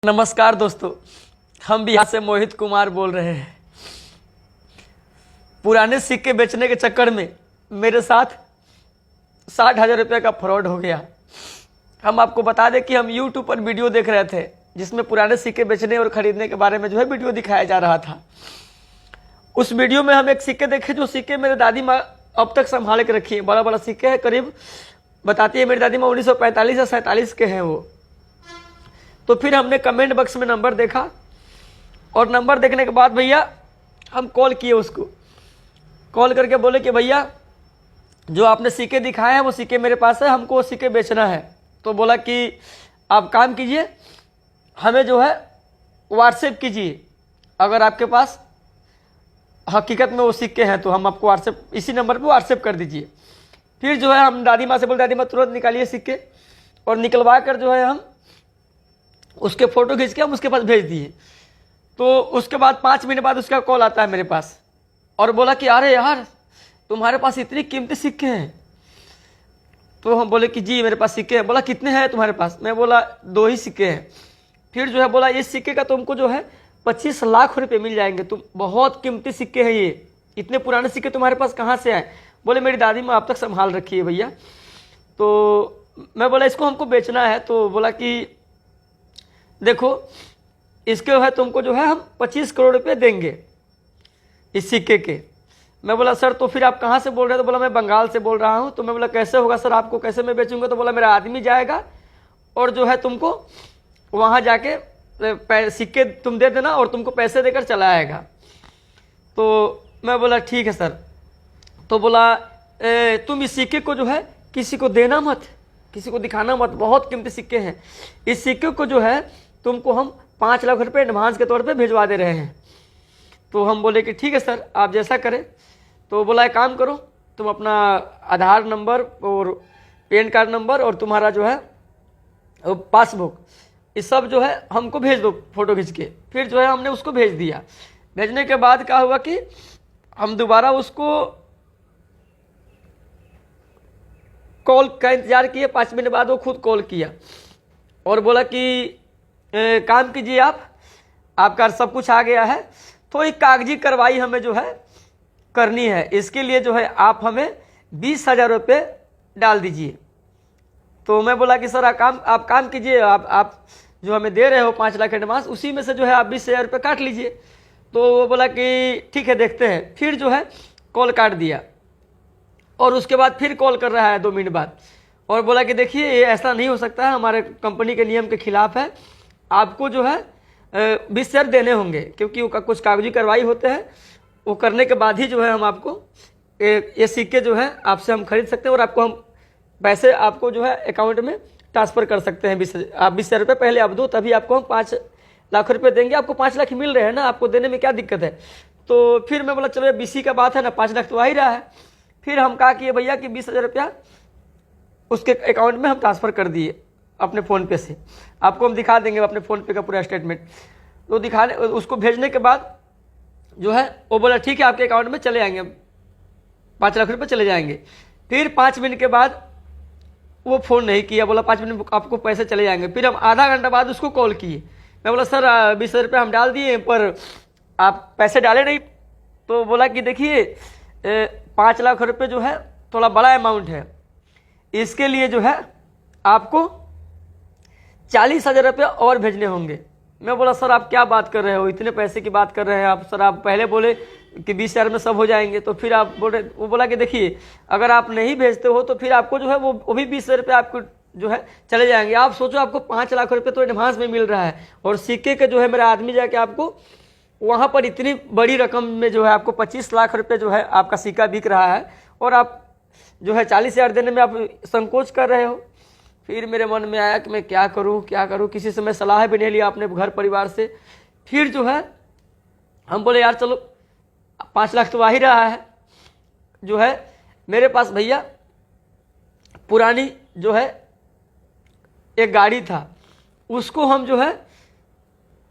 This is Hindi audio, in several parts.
नमस्कार दोस्तों, हम बिहार से मोहित कुमार बोल रहे हैं। पुराने सिक्के बेचने के चक्कर में मेरे साथ 60,000 रुपये का फ्रॉड हो गया। हम आपको बता दें कि हम YouTube पर वीडियो देख रहे थे जिसमें पुराने सिक्के बेचने और ख़रीदने के बारे में वीडियो दिखाया जा रहा था। उस वीडियो में हम एक सिक्के देखे, जो सिक्के मेरे दादी माँ अब तक संभाल के रखी है। बड़ा बड़ा सिक्के है, करीब बताती है मेरी दादी माँ 1945 या 47 के हैं वो। तो फिर हमने कमेंट बॉक्स में नंबर देखा और नंबर देखने के बाद भैया हम कॉल किए उसको। कॉल करके बोले कि भैया जो आपने सिक्के दिखाए हैं वो सिक्के मेरे पास है, हमको वो सिक्के बेचना है। तो बोला कि आप काम कीजिए, हमें व्हाट्सएप कीजिए, अगर आपके पास हकीकत में वो सिक्के हैं तो हम आपको व्हाट्सएप, इसी नंबर पर व्हाट्सएप कर दीजिए। फिर हम दादी माँ से बोले, दादी माँ तुरंत निकालिए सिक्के, और निकलवा कर हम उसके फ़ोटो खींच के हम उसके पास भेज दिए। तो उसके बाद 5 मिनट बाद उसका कॉल आता है मेरे पास और बोला कि अरे यार तुम्हारे पास इतनी कीमती सिक्के हैं। तो हम बोले कि जी मेरे पास सिक्के हैं। बोला कितने हैं तुम्हारे पास? मैं बोला 2 ही सिक्के हैं। फिर बोला इस सिक्के का तुमको 25 लाख रुपए मिल जाएंगे, तुम बहुत कीमती सिक्के हैं ये, इतने पुराने सिक्के तुम्हारे पास कहाँ से आए? बोले मेरी दादी माँ अब तक संभाल रखी है भैया। तो मैं बोला इसको हमको बेचना है। तो बोला कि देखो इसके तुमको हम 25 करोड़ रुपए देंगे इस सिक्के के। मैं बोला सर तो फिर आप कहाँ से बोल रहे हैं? तो बोला मैं बंगाल से बोल रहा हूँ। तो मैं बोला कैसे होगा सर, आपको कैसे मैं बेचूंगा? तो बोला मेरा आदमी जाएगा और तुमको वहाँ जाके सिक्के तुम दे देना और तुमको पैसे देकर चला आएगा। तो मैं बोला ठीक है सर। तो बोला तुम इस सिक्के को किसी को देना मत, किसी को दिखाना मत, बहुत कीमती सिक्के हैं। इस सिक्के को तुमको हम 5 लाख रुपए एडवांस के तौर पे भिजवा दे रहे हैं। तो हम बोले कि ठीक है सर, आप जैसा करें। तो बोला एक काम करो, तुम अपना आधार नंबर और पैन कार्ड नंबर और तुम्हारा पासबुक, ये सब हमको भेज दो फोटो खींच के। फिर हमने उसको भेज दिया। भेजने के बाद क्या हुआ कि हम दोबारा उसको कॉल का इंतजार किए। 5 मिनट बाद वो खुद कॉल किया और बोला कि काम कीजिए, आपका सब कुछ आ गया है, तो एक कागजी कार्रवाई हमें करनी है। इसके लिए आप हमें 20,000 रुपये डाल दीजिए। तो मैं बोला कि सर आप काम कीजिए, आप जो हमें दे रहे हो 5 लाख एडवांस, उसी में से आप 20,000 रुपये काट लीजिए। तो वो बोला कि ठीक है देखते हैं। फिर कॉल काट दिया और उसके बाद फिर कॉल कर रहा है 2 मिनट बाद और बोला कि देखिए ये ऐसा नहीं हो सकता है, हमारे कंपनी के नियम के खिलाफ है, आपको 20,000 देने होंगे, क्योंकि कुछ कागजी कार्रवाई होते हैं, वो करने के बाद ही हम आपको ये सिक्के आपसे हम खरीद सकते हैं और आपको हम पैसे आपको अकाउंट में ट्रांसफ़र कर सकते हैं। 20,000 रुपये पहले आप दो, तभी आपको हम 5 लाख रुपये देंगे। आपको 5 लाख मिल रहे हैं ना, आपको देने में क्या दिक्कत है? तो फिर मैं बोला चलो ये BC का बात है ना, 5 लाख तो आ ही रहा है। फिर हम कहा कि भैया कि 20,000 रुपया उसके अकाउंट में हम ट्रांसफ़र कर दिए अपने फ़ोन पे से। आपको हम दिखा देंगे अपने फ़ोन पे का पूरा स्टेटमेंट। तो दिखाने उसको भेजने के बाद वो बोला ठीक है आपके अकाउंट में चले आएंगे, 5 लाख रुपये चले जाएंगे। फिर 5 मिनट के बाद वो फ़ोन नहीं किया, बोला 5 मिनट आपको पैसे चले जाएंगे। फिर हम आधा घंटा बाद उसको कॉल किए। मैं बोला सर 20,000 रुपये हम डाल दिए पर आप पैसे डाले नहीं। तो बोला कि देखिए 5 लाख रुपये थोड़ा बड़ा अमाउंट है, इसके लिए आपको 40,000 रुपये और भेजने होंगे। मैं बोला सर आप क्या बात कर रहे हो, इतने पैसे की बात कर रहे हैं आप? सर आप पहले बोले कि 20,000 में सब हो जाएंगे, तो फिर आप बोले, वो बोला कि देखिए अगर आप नहीं भेजते हो तो फिर आपको वो भी 20,000 रुपये आपको चले जाएंगे। आप सोचो आपको 5 लाख रुपये तो एडवांस में मिल रहा है और सिक्के के मेरा आदमी जाके आपको वहाँ पर इतनी बड़ी रकम में आपको 25 लाख रुपये आपका सिक्का बिक रहा है और आप 40,000 देने में आप संकोच कर रहे हो। फिर मेरे मन में आया कि मैं क्या करूं, किसी से मैं सलाह भी नहीं लिया अपने घर परिवार से। फिर हम बोले यार चलो 5 लाख तो आ ही रहा है, मेरे पास भैया पुरानी एक गाड़ी था, उसको हम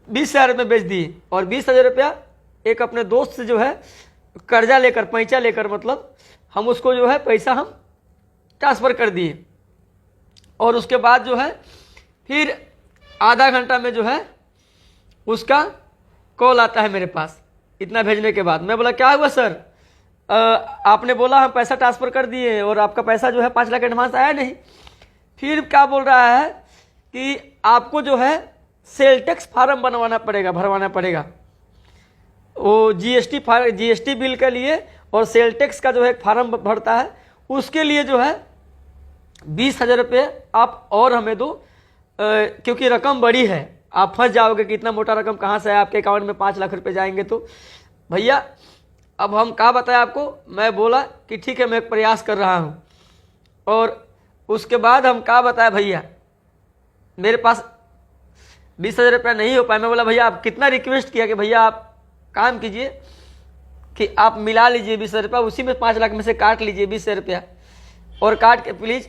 20,000 में बेच दिए और 20,000 रुपया एक अपने दोस्त से कर्जा लेकर, पैंचा लेकर, मतलब हम उसको पैसा हम ट्रांसफ़र कर दिए। और उसके बाद फिर आधा घंटा में उसका कॉल आता है मेरे पास इतना भेजने के बाद। मैं बोला क्या हुआ सर, आपने बोला हम पैसा ट्रांसफ़र कर दिए और आपका पैसा जो है 5 लाख एडवांस आया नहीं। फिर क्या बोल रहा है कि आपको जो है सेल टैक्स फार्म बनवाना पड़ेगा, भरवाना पड़ेगा, वो जीएसटी बिल के लिए और सेल टैक्स का जो है एक फार्म भरता है, उसके लिए जो है 20,000 रुपये आप और हमें दो, क्योंकि रकम बड़ी है, आप फंस जाओगे कि इतना मोटा रकम कहाँ से है, आपके अकाउंट में 5 लाख रुपए जाएंगे। तो भैया अब हम क्या बताएं आपको। मैं बोला कि ठीक है मैं एक प्रयास कर रहा हूँ, और उसके बाद हम क्या बताएं भैया, मेरे पास 20,000 रुपया नहीं हो पाया। मैं बोला भैया आप कितना रिक्वेस्ट किया कि भैया आप काम कीजिए कि आप मिला लीजिए 20,000 रुपया, उसी में 5 लाख में से काट लीजिए 20,000 रुपया और काट के प्लीज़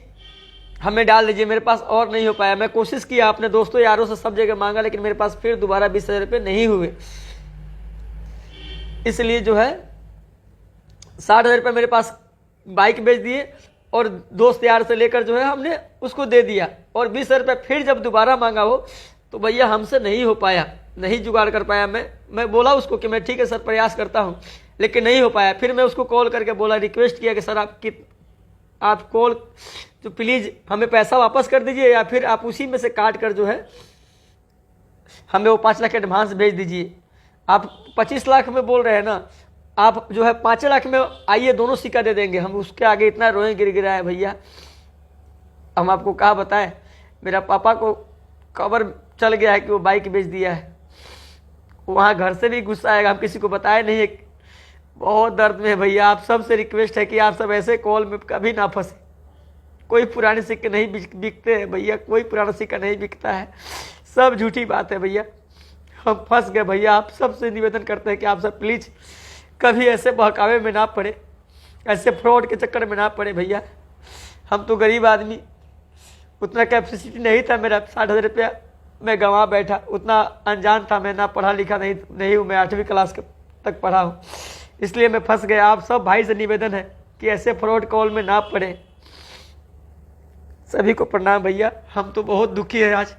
हमें डाल दीजिए, मेरे पास और नहीं हो पाया। मैं कोशिश किया अपने दोस्तों यारों से सब जगह मांगा, लेकिन मेरे पास फिर दोबारा 20,000 रुपये नहीं हुए। इसलिए जो है 60,000 रुपये मेरे पास बाइक बेच दिए और दोस्त यार से लेकर जो है हमने उसको दे दिया, और 20,000 रुपये फिर जब दोबारा मांगा हो तो भैया हमसे नहीं हो पाया, नहीं जुगाड़ कर पाया। मैं बोला उसको कि मैं ठीक है सर प्रयास करता हूँ, लेकिन नहीं हो पाया। फिर मैं उसको कॉल करके बोला, रिक्वेस्ट किया कि सर आप कॉल तो प्लीज़ हमें पैसा वापस कर दीजिए, या फिर आप उसी में से काट कर जो है हमें वो 5 लाख एडवांस भेज दीजिए। आप 25 लाख में बोल रहे हैं ना, आप जो है 5 लाख में आइए, दोनों सिक्का दे देंगे। हम उसके आगे इतना रोए गिरा है भैया, हम आपको क्या बताएं। मेरा पापा को खबर चल गया है कि वो बाइक बेच दिया है, वहाँ घर से भी गुस्सा आएगा, हम किसी को बताए नहीं। बहुत दर्द में है भैया। आप सबसे रिक्वेस्ट है कि आप सब ऐसे कॉल में कभी ना फंसे। कोई पुराने सिक्के नहीं बिकते हैं भैया, कोई पुराना सिक्का नहीं बिकता है, सब झूठी बात है भैया। हम फंस गए भैया। आप सबसे निवेदन करते हैं कि आप सब प्लीज़ कभी ऐसे बहकावे में ना पड़े, ऐसे फ्रॉड के चक्कर में ना पड़े भैया। हम तो गरीब आदमी, उतना कैपेसिटी नहीं था मेरा, 60,000 रुपया मैं गंवा बैठा, उतना अनजान था मैं, ना पढ़ा लिखा नहीं हूँ मैं, 8वीं क्लास तक पढ़ा हूँ, इसलिए मैं फंस गया। आप सब भाई से निवेदन है कि ऐसे फ्रॉड कॉल में ना पड़े। सभी को प्रणाम भैया। हम तो बहुत दुखी हैं आज।